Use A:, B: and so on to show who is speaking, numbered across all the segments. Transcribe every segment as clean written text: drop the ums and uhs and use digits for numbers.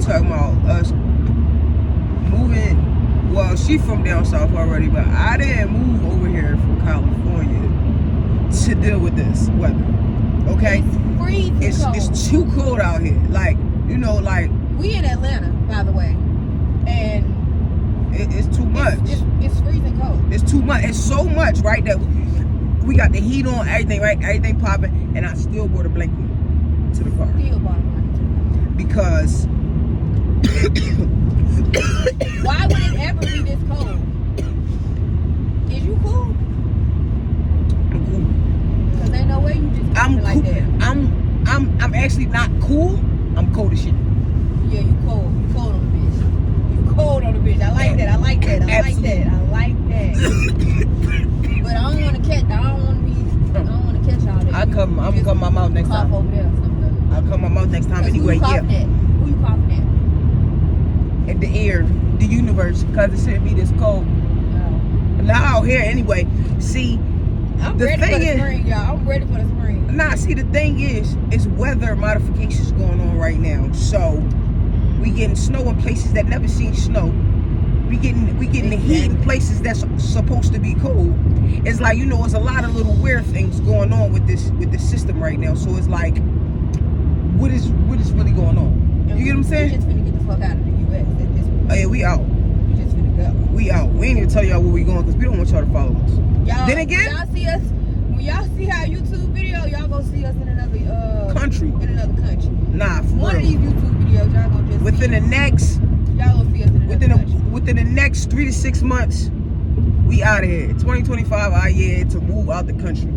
A: talking about us moving. Well, she from down south already, but I didn't move over here from California to deal with this weather. Okay?
B: It's freezing cold.
A: It's too cold out here. Like, you know, like
B: we in Atlanta, by the way, and
A: it's too much.
B: It's freezing cold.
A: It's too much. It's so much, right? That we got the heat on, everything, right? Everything popping, and I still brought a blanket to the car
B: Still bought a blanket.
A: because.
B: Why would it ever be this cold? Is you cool?
A: I'm cool.
B: Cause ain't no way you just
A: I'm
B: acting like
A: cool.
B: that.
A: I'm actually not cool. I'm cold as shit.
B: Yeah, you cold. You cold on the bitch. You cold on the bitch. I like that. I like that. I like that. I like that. But I don't want to catch. I don't want to catch all that.
A: I'm gonna come my mouth next
B: cough
A: time.
B: over there or something.
A: I'll come my mouth next time
B: 'Cause
A: anyway.
B: Who you coughing at? Who you coughing
A: At the air, the universe, because it shouldn't be this cold.
B: at?
A: Not out here anyway. See,
B: I'm
A: the
B: ready
A: thing
B: for the
A: is,
B: spring, y'all. I'm ready for the spring.
A: nah. See, the thing is, it's weather modifications going on right now. So we getting snow in places that never seen snow. We getting the heat in places that's supposed to be cold. It's like, you know, it's a lot of little weird things going on with this system right now. So it's like, what is really going on? You get what I'm saying?
B: We just finna get the fuck out of the U.S. at this point.
A: Oh yeah, we out.
B: We just finna go.
A: We out. We ain't even tell y'all where we going because we don't want y'all to follow us.
B: Y'all,
A: Then again,
B: y'all see us when y'all see our YouTube video. Y'all gonna see us in another
A: country.
B: In another country.
A: Nah, for
B: One of
A: real.
B: these YouTube videos, y'all gonna just
A: Within
B: see
A: the next,
B: y'all gonna see us in another country.
A: within the next 3 to 6 months, we out of here. 2025, our year to move out the country.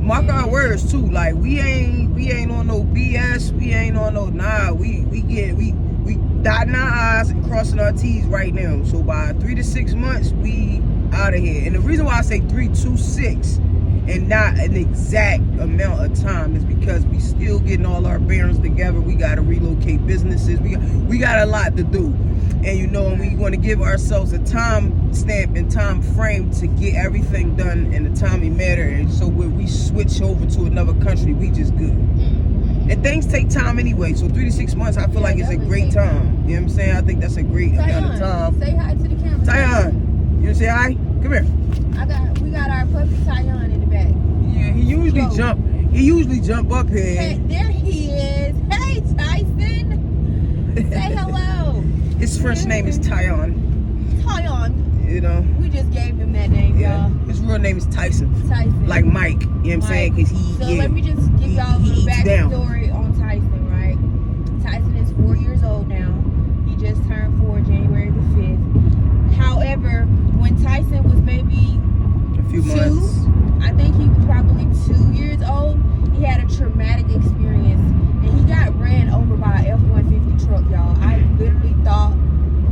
A: Mark our words too. Like we ain't on no BS. We ain't on no We dotting our I's and crossing our T's right now. So by 3 to 6 months, we out of here. And the reason why I say 3 to 6 and not an exact amount of time is because we still getting all our bearings together. We got to relocate businesses. We got a lot to do. And you know, we want to give ourselves a time stamp and time frame to get everything done in a timely manner. And so when we switch over to another country, we just good. And things take time anyway. So 3 to 6 months, I feel like it's a great time. You know what I'm saying? I think that's a great amount of time.
B: Say hi to the camera.
A: Tyon, you wanna say hi? Come here.
B: We got our puppy Tyon in the back.
A: Yeah, he usually jump up here.
B: Hey, there he is. Hey, Tyson. Say hello.
A: His first name is Tyon.
B: Tyon.
A: You know.
B: We just gave him that name,
A: Yeah.
B: y'all.
A: His real name is Tyson.
B: Tyson.
A: Like Mike. You know what I'm saying? Because
B: let me just give y'all a
A: he
B: little
A: eats down.
B: backstory on Tyson, right? Tyson is 4 years old now. He just turned 4 January the 5th. However, when Tyson was maybe
A: A few months.
B: I think he was probably 2 years old, he had a traumatic experience. And he got ran over by a F-150 truck, y'all. I literally thought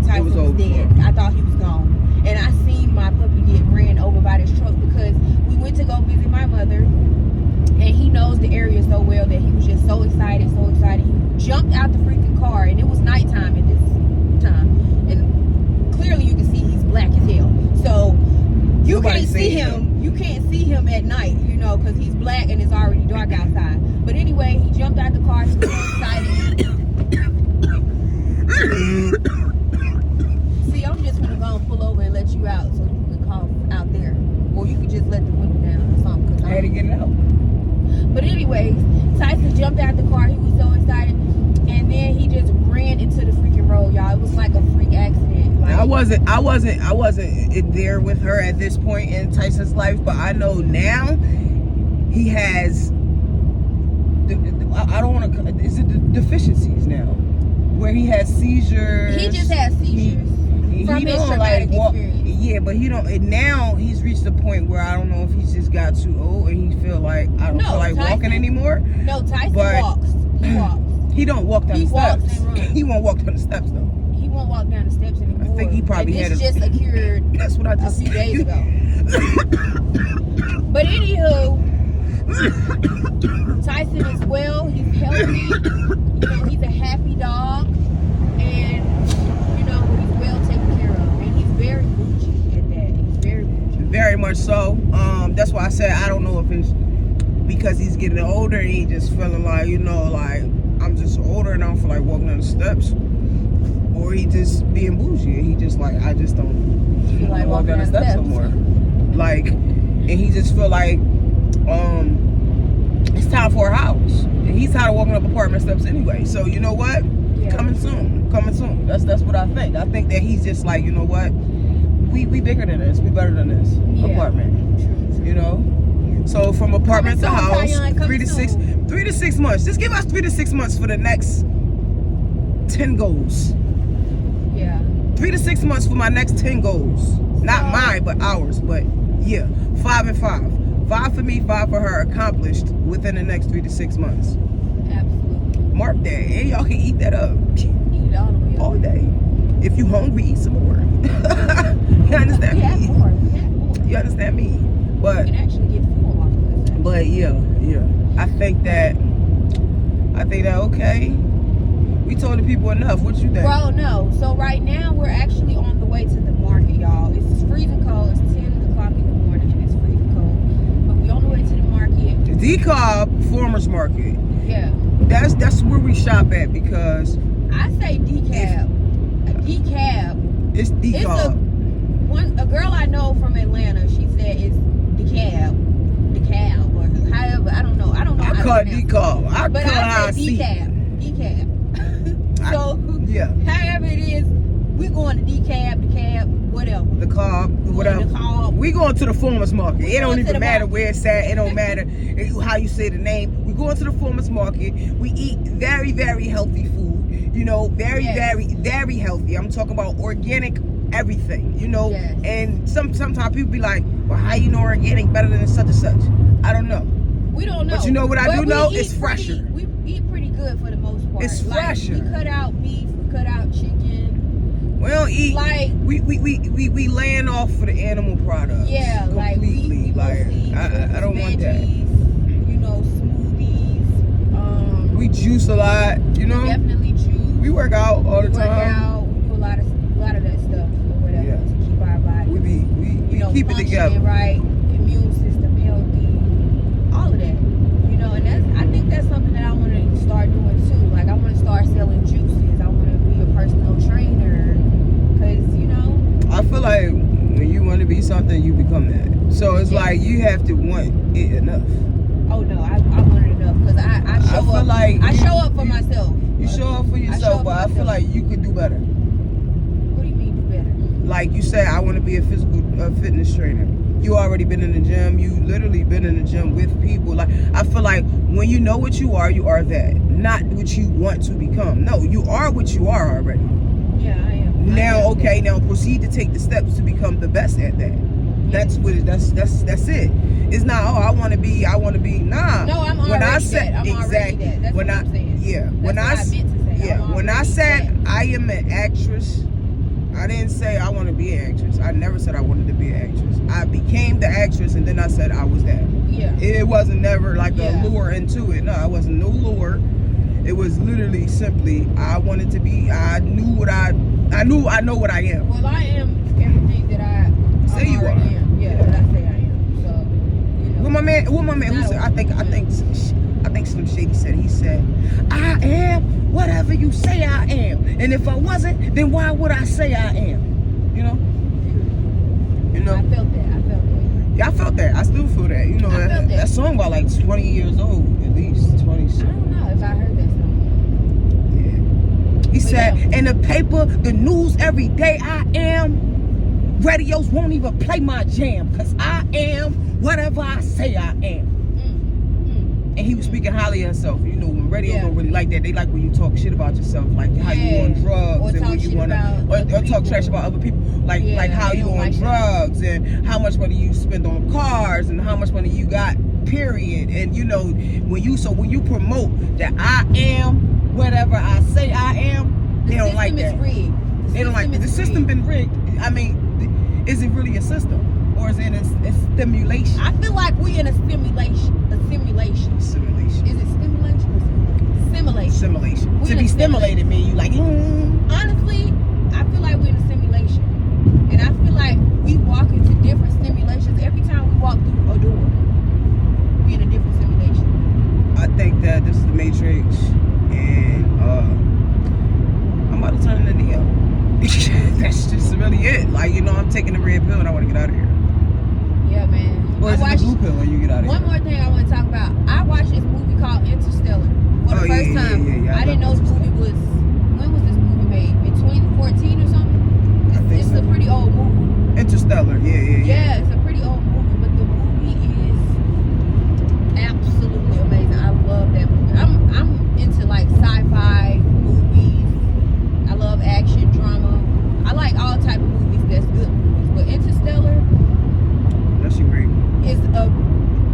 B: Tyson was dead. I thought he was gone. And I seen my puppy get ran over by this truck because we went to go visit my mother. And he knows the area so well that he was just so excited, so excited. He jumped out the freaking car, and it was nighttime at this time. And clearly you can see he's black as hell. So you can't see him. You can't see him at night, you know, because he's black and it's already dark outside. But anyway, he jumped out the car. He was so excited. See, I'm just gonna go and pull over and let you out so you can cough out there, or you could just let the window down or something.
A: I had to get it out.
B: But anyways, Tyson jumped out the car. He was so excited, and then he just ran into the freaking road, y'all. It was like a freak accident. Like, I wasn't
A: there with her at this point in Tyson's life, but I know now he has. I don't want to. Is it the deficiencies now, where he has seizures?
B: He just has seizures from his traumatic experience.
A: Yeah, but he don't. And now he's reached a point where I don't know if he's just got too old and he feel like I don't feel like walking anymore.
B: No, Tyson walks. He walks.
A: He don't walk down the steps.
B: Walks and runs.
A: He won't walk down the steps though.
B: He won't walk down the steps anymore.
A: I think he probably
B: and
A: had
B: this just occurred
A: that's what I just
B: a few days ago. But anywho, Tyson is well. He's healthy. You know, he's a happy dog, and you know he's well taken care of. And he's very bougie at that. He's very bougie.
A: Very much so. That's why I said I don't know if it's because he's getting older and he just feeling like, you know, like I'm just older and I don't feel like walking down the steps. he just being bougie. And he just like, I just don't
B: Feel like
A: walk
B: walking
A: down the
B: down
A: steps
B: steps.
A: no more. Like, and he just feel like it's time for a house. And he's tired of walking up apartment steps anyway. So you know what?
B: Yeah.
A: Coming soon. That's what I think. I think that he's just like, you know what? We bigger than this. We better than this apartment.
B: True.
A: You know. So from apartment to
B: Coming soon,
A: house,
B: Tayon,
A: 3 to 6 months. Just give us 3 to 6 months for the next 10 goals.
B: Yeah.
A: 3 to 6 months for my next 10 goals. Not mine, but ours. But yeah, 5 and 5. 5 for me, 5 for her. Accomplished within the next 3 to 6 months.
B: Absolutely.
A: Mark that, and y'all can eat that up
B: Eat it all the way up.
A: all day. If you hungry, eat some more. You understand
B: We have
A: me?
B: more. We have more.
A: You understand me?
B: We
A: But
B: can actually get full off of this.
A: but yeah. I think that okay. We told the people enough. What you think?
B: Bro, no. So right now we're actually on the way to the market, y'all. It's freezing cold. It's 10 o'clock in the morning and it's freezing cold. But we on the way to the market.
A: DeKalb Farmers Market.
B: Yeah.
A: That's where we shop at because
B: I say decab. A decab.
A: it's DeKalb.
B: A girl I know from Atlanta, she said it's decab. Decab or however, I don't know. I
A: I
B: how
A: call it
B: to pronounce
A: DeKalb. I
B: But
A: call it how
B: I
A: I
B: say
A: see it.
B: decab. So
A: Yeah.
B: however it is, we going to decab, whatever.
A: The cob, whatever.
B: The cob.
A: We going to the farmers market.
B: We
A: It don't
B: going to
A: even
B: the
A: matter
B: market.
A: where it's at. It don't matter how you say the name. We going to the farmers market. We eat very, very healthy food. You know, very,
B: Yes.
A: very, very healthy. I'm talking about organic everything. You know,
B: Yes.
A: and sometimes people be like, "Well, how you know organic better than such and such?" I don't know.
B: We don't know.
A: But you know what I
B: But
A: do
B: we
A: know?
B: eat
A: It's fresher.
B: We eat pretty good for the most part.
A: It's
B: Like,
A: fresher.
B: we cut out beef, we cut out chicken.
A: We don't eat.
B: Like,
A: We laying off for the animal products.
B: yeah, like
A: completely.
B: we mostly eat
A: I don't want that.
B: veggies, you know, smoothies.
A: We juice a lot. You know.
B: Definitely juice.
A: We work out all the
B: We work
A: time.
B: out. We do a lot of that stuff or whatever
A: Yeah.
B: to keep our body.
A: We keep it
B: functioning
A: together.
B: right, immune system healthy, all of that. You know, and I think that's something that I want to start doing too. Like I want to start selling juices. I want to be a personal trainer, cause you know.
A: I feel like when you want to be something, you become that. So it's like you have to want it enough.
B: Oh no, I want it enough because I show
A: feel
B: up.
A: like
B: I show up for myself.
A: You show up for
B: show
A: yourself,
B: up
A: but
B: for
A: I feel
B: myself.
A: like you could do better.
B: What do you mean do better?
A: Like you said, I want to be a fitness trainer. You already been in the gym. You literally been in the gym with people. Like I feel like when you know what you are that. Not what you want to become. No, you are what you are already.
B: Yeah, I am.
A: Now, okay, now proceed to take the steps to become the best at that. That's what it, that's it. It's not, oh, I want to be, nah.
B: No, I'm already
A: when I
B: that.
A: said,
B: I'm already
A: exactly.
B: that. That's
A: when
B: what
A: I,
B: I'm saying.
A: yeah,
B: That's
A: when
B: what I meant to say.
A: yeah,
B: I'm
A: when I
B: already
A: said
B: that.
A: I am an actress, I didn't say I want to be an actress. I never said I wanted to be an actress. I became the actress and then I said I was that.
B: Yeah.
A: It wasn't never like
B: Yeah.
A: a lure into it. No, I wasn't no lure. It was literally simply I wanted to be. I knew I know what I am.
B: Well, I am everything that I
A: Say you
B: already
A: are.
B: am. Yeah, that I say I am. So, you know.
A: What my man who said, I think Slim Shady said, he said, I am whatever you say I am. And if I wasn't, then why would I say I am? You know?
B: I felt that.
A: Yeah, I felt that. I still feel that. You know,
B: I felt that.
A: that song about like 20 years old, at least 20.
B: I don't know if I heard that song.
A: Yeah. He said,
B: yeah.
A: in the paper, the news every day, I am. Radios won't even play my jam, because I am whatever I say I am. And he was speaking highly of himself. You know, when radio don't really like that. They like when you talk shit about yourself, like how you on drugs
B: or
A: and
B: talk
A: what you
B: shit
A: want
B: about
A: to, or talk trash about other people, like how
B: they
A: you
B: don't
A: on
B: like
A: drugs and how much money you spend on cars and how much money you got. Period. And you know, when you promote that I am whatever I say I am, they don't like that. They don't like the system been rigged. I mean, is it really a system? Or is it a stimulation?
B: I feel like we in a simulation.
A: Simulation.
B: Is it stimulation or simulation?
A: Simulation.
B: We
A: To
B: in
A: be
B: a
A: stimulated mean you like,
B: Honestly, I feel like we're in a simulation. And I feel like we walk into different stimulations every time we walk through a door. We in a different simulation.
A: I think that this is the Matrix, and I'm about to turn into Neo. That's just really it. Like, you know, I'm taking the red pill and I want to get out of here.
B: Yeah, man.
A: Or is it the blue pill when you get out of
B: One
A: here?
B: more thing I want to talk about. I watched this movie called Interstellar for the first time.
A: Yeah,
B: I didn't know this movie was. When was this movie made? In 2014 or something?
A: I think
B: It's
A: so.
B: a pretty old movie.
A: Interstellar, yeah.
B: Yeah, it's a pretty old movie, but the movie is absolutely amazing. I love that movie. I'm into like sci-fi movies. I love action, drama. I like all type of movies that's good movies. But Interstellar
A: That's a great movie.
B: is a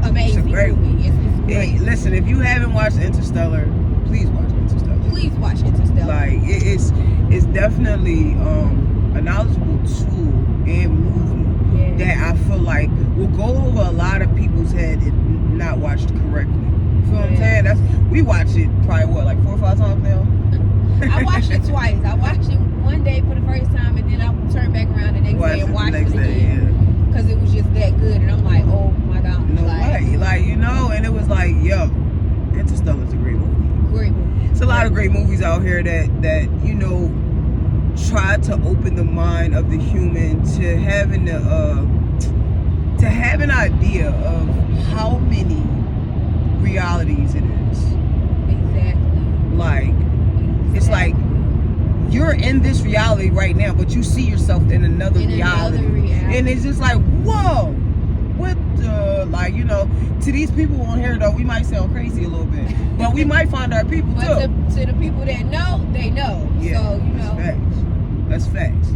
B: amazing
A: It's a great
B: movie. It's great.
A: Hey, listen, if you haven't watched Interstellar, please watch Interstellar.
B: Please watch Interstellar.
A: Like, it's definitely a knowledgeable tool and movie that I feel like will go over a lot of people's head if not watched correctly. You feel what I'm saying? We watch it probably what, like 4 or 5 times now?
B: I watched it twice. I watched it one day for the first time, and then I turned back around the next day and watched it again. Because it was just that good, and I'm like, oh my god.
A: No way. Like, you know, and it was like, yo, Interstellar's a great movie.
B: Great movie.
A: It's a lot of great movies out here that you know, try to open the mind of the human to having to have an idea of how many realities it is.
B: Exactly.
A: Like, it's like you're in this reality right now, but you see yourself in another reality. And it's just like, whoa, what the, like, you know, to these people on here though, we might sound crazy a little bit, but we might find our people
B: but
A: too.
B: To the people that know, they know.
A: Yeah,
B: so, you know.
A: That's facts.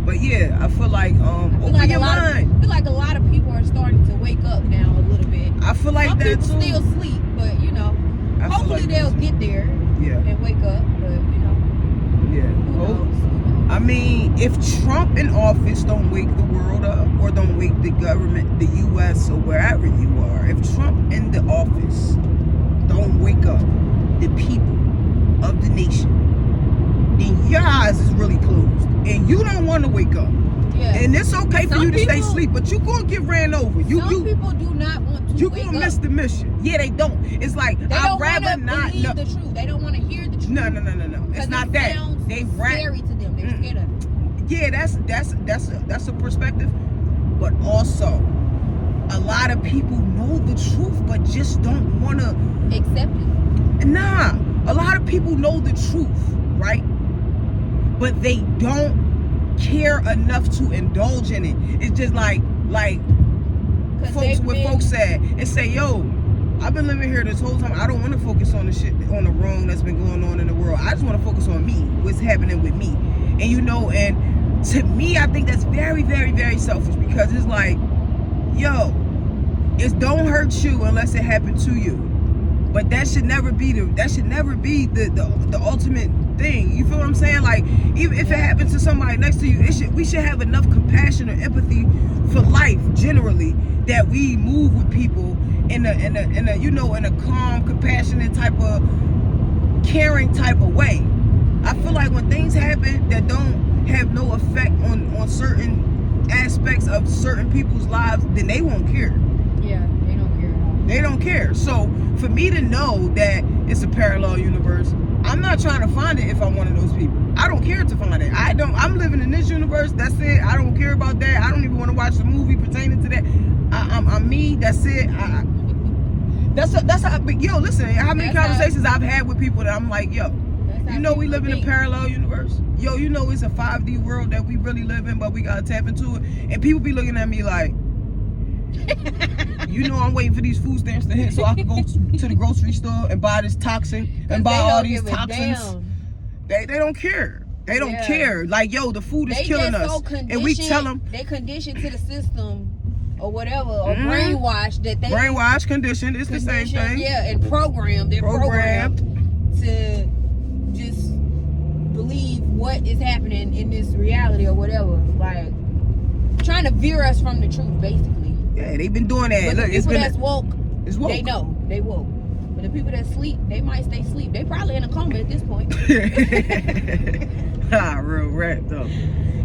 A: But yeah, I feel like open
B: like
A: your mind.
B: I feel like a lot of people are starting to wake up now a little bit.
A: I feel like
B: some
A: that
B: people
A: too.
B: still sleep, but you know,
A: I feel
B: hopefully
A: like
B: they'll
A: that too.
B: get there
A: Yeah.
B: and wake up. But you know,
A: Yeah.
B: who
A: Hope.
B: knows?
A: I mean, if Trump in office don't wake the world up or don't wake the government, the U.S. or wherever you are, if Trump in the office don't wake up the people of the nation, then your eyes is really closed and you don't want to wake up.
B: Yeah.
A: And it's okay for
B: Some
A: you to stay
B: people-
A: asleep, but you gonna get ran over.
B: Some people do not want to
A: you
B: wake
A: gonna
B: up.
A: miss the mission. Yeah, they don't. It's like,
B: They
A: I'd
B: don't
A: rather
B: want to
A: not
B: believe
A: know.
B: the truth. They don't want to hear the truth.
A: No. It's
B: 'Cause
A: not
B: it
A: that.
B: sounds
A: They
B: scary to them. They're scared of it.
A: Yeah, that's a perspective, but also a lot of people know the truth but just don't want to
B: Accept it.
A: Nah, a lot of people know the truth, right? But they don't care enough to indulge in it. It's just like
B: 'Cause
A: folks,
B: they've
A: what
B: been-
A: folks said and say, yo, I've been living here this whole time. I don't want to focus on the shit, on the wrong that's been going on in the world. I just want to focus on me, what's happening with me. And you know, and to me, I think that's very, very, very selfish, because it's like, yo, it don't hurt you unless it happened to you. But that should never be the ultimate thing. You feel what I'm saying? Like, even if it happens to somebody next to you, we should have enough compassion or empathy for life generally, that we move with people in a you know, in a calm, compassionate type of caring type of way. I feel like when things happen that don't have no effect on certain aspects of certain people's lives, then they won't care.
B: Yeah, they don't care at all.
A: They don't care. So for me to know that it's a parallel universe, I'm not trying to find it if I'm one of those people. I don't care to find it. I'm living in this universe. That's it. I don't care about that. I don't even want to watch the movie pertaining to that. I'm me. That's it. That's how. Yo, listen. How many conversations I've had with people that I'm like, yo, you know, we live in a parallel universe. Yo, you know, it's a 5D world that we really live in, but we gotta tap into it. And people be looking at me like, you know, I'm waiting for these food stamps to hit so I can go to the grocery store and buy this toxin and buy all these toxins. They don't care. They don't care. Like, yo, the food is killing us.
B: So
A: and we tell them,
B: they conditioned to the system or whatever, or brainwashed that they
A: brainwash, conditioned. It's the same thing.
B: Yeah, and programmed. They're programmed to just believe what is happening in this reality or whatever. Like, trying to veer us from the truth, basically.
A: Yeah, they've been doing that.
B: But
A: Look,
B: the people that's woke,
A: it's woke.
B: they know they woke. But the people that sleep, they might stay asleep. They probably in a coma at this point.
A: Real rap though.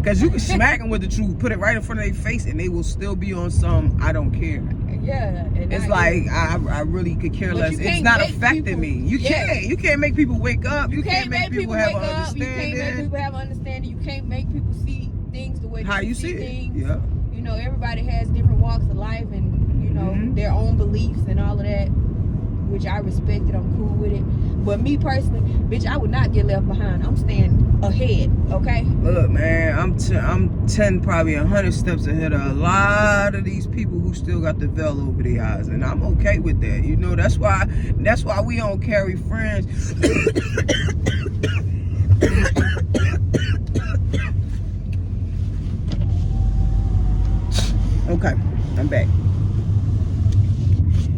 A: Cause you can smack them with the truth, put it right in front of their face, and they will still be on some I don't care.
B: Yeah. And
A: It's
B: I-
A: like I really could care
B: But
A: less.
B: you
A: It's
B: can't
A: not
B: make
A: affecting
B: people-
A: me. You
B: Yeah.
A: can't make people wake up.
B: You can't make people
A: have
B: wake
A: an
B: up. You can't make
A: understanding
B: people have understanding. You can't make people see things the way
A: how
B: that
A: you see it.
B: things.
A: Yeah.
B: You know, everybody has different walks of life and, you know,
A: Mhm.
B: their own beliefs and all of that, which I respect it. I'm cool with it. But me personally, bitch, I would not get left behind. I'm staying ahead, okay?
A: Look, man, I'm 10, probably 100 steps ahead of a lot of these people who still got the veil over their eyes, and I'm okay with that. You know, that's why we don't carry friends. Okay, I'm back.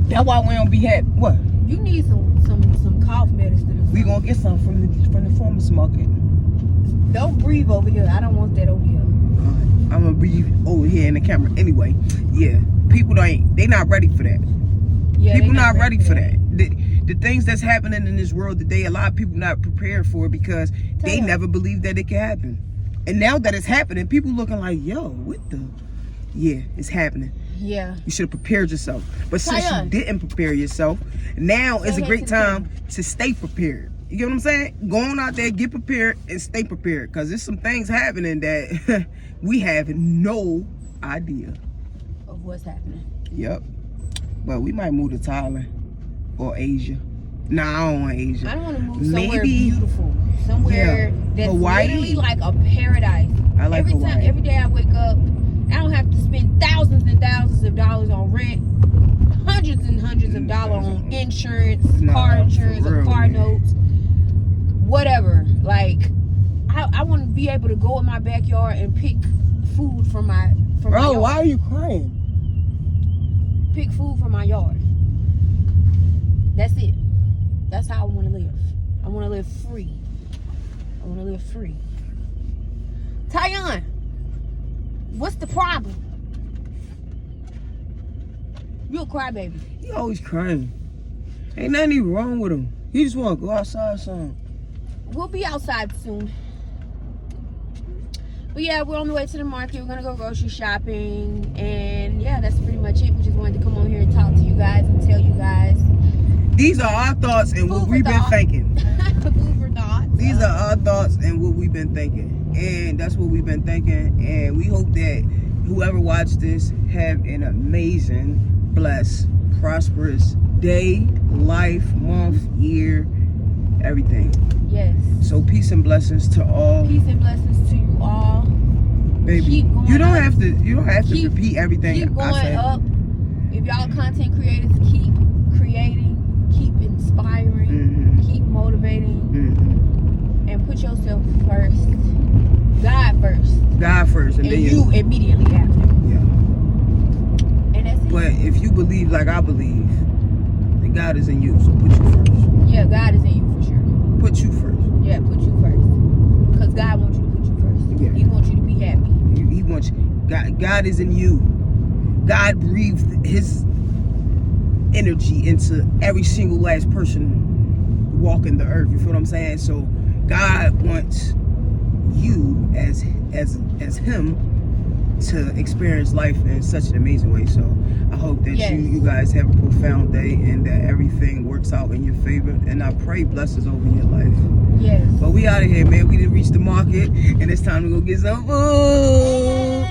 A: That's why we don't be happy. What?
B: You need some cough medicine.
A: We gonna get some from the farmer's market.
B: Don't breathe over here. I don't want that over here.
A: I'm gonna breathe over here in the camera anyway. Yeah, people they not ready for that.
B: Yeah,
A: People
B: they
A: not ready for that. The things that's happening in this world today, a lot of people not prepared for it because they never believed that it could happen. And now that it's happening, people looking like, yo, what the? Yeah, it's happening.
B: Yeah.
A: You should have prepared yourself. But since you
B: Tayon.
A: didn't prepare yourself, now is a
B: Say
A: great
B: that to the
A: time to stay prepared. You get what I'm saying? Go on out there, get prepared, and stay prepared. Because there's some things happening that we have no idea
B: Of what's happening.
A: Yep. But we might move to Thailand or Asia. Nah, I don't want Asia.
B: I don't want to move somewhere
A: Maybe-
B: beautiful. Somewhere that's
A: Hawaii.
B: literally like a paradise.
A: I like Hawaii.
B: Every day I wake up, I don't have to spend thousands and thousands of dollars on rent, hundreds and hundreds of dollars on insurance,
A: Nah,
B: car
A: for
B: insurance, or
A: real,
B: car
A: man.
B: notes, whatever. Like, I want to be able to go in my backyard and pick food from my
A: Bro,
B: yard.
A: why are you crying?
B: Pick food from my yard. That's it. That's how I want to live. I want to live free. I want to live free. Tayon, what's the problem? You a crybaby.
A: He always crying. Ain't nothing even wrong with him. He just want to go outside or something.
B: We'll be outside soon. But yeah, we're on the way to the market. We're gonna go grocery shopping, and yeah, that's pretty much it. We just wanted to come on here and talk to you guys and tell you guys.
A: These are our thoughts and what
B: Food for
A: we've been
B: thought.
A: thinking.
B: Food for thought.
A: These are our thoughts and what we've been thinking. And that's what we've been thinking. And we hope that whoever watched this have an amazing, blessed, prosperous day, life, month, year, everything.
B: Yes.
A: So peace and blessings to all.
B: Peace and blessings to you all.
A: Baby,
B: Keep going
A: you don't
B: up.
A: have to
B: Keep-
A: repeat everything
B: Keep
A: I
B: going
A: said.
B: up. If y'all content creators, keep creating, keep inspiring,
A: Mhm.
B: keep motivating,
A: Mhm.
B: and put yourself first. God first.
A: God first and
B: And
A: then
B: you immediately after.
A: Yeah.
B: And that's it.
A: But if you believe like I believe, then God is in you. So put you first.
B: Yeah, God is in you for sure.
A: Put you first.
B: Yeah, put you first. Because God wants you to put you first.
A: Yeah.
B: He wants you to be happy.
A: He wants you. God is in you. God breathed his energy into every single last person walking the earth. You feel what I'm saying? So God wants you as him to experience life in such an amazing way. So I hope that
B: Yes.
A: you guys have a profound day and that everything works out in your favor. And I pray blessings over your life.
B: Yes.
A: But we out of here, man. We didn't reach the market and it's time to go get some food.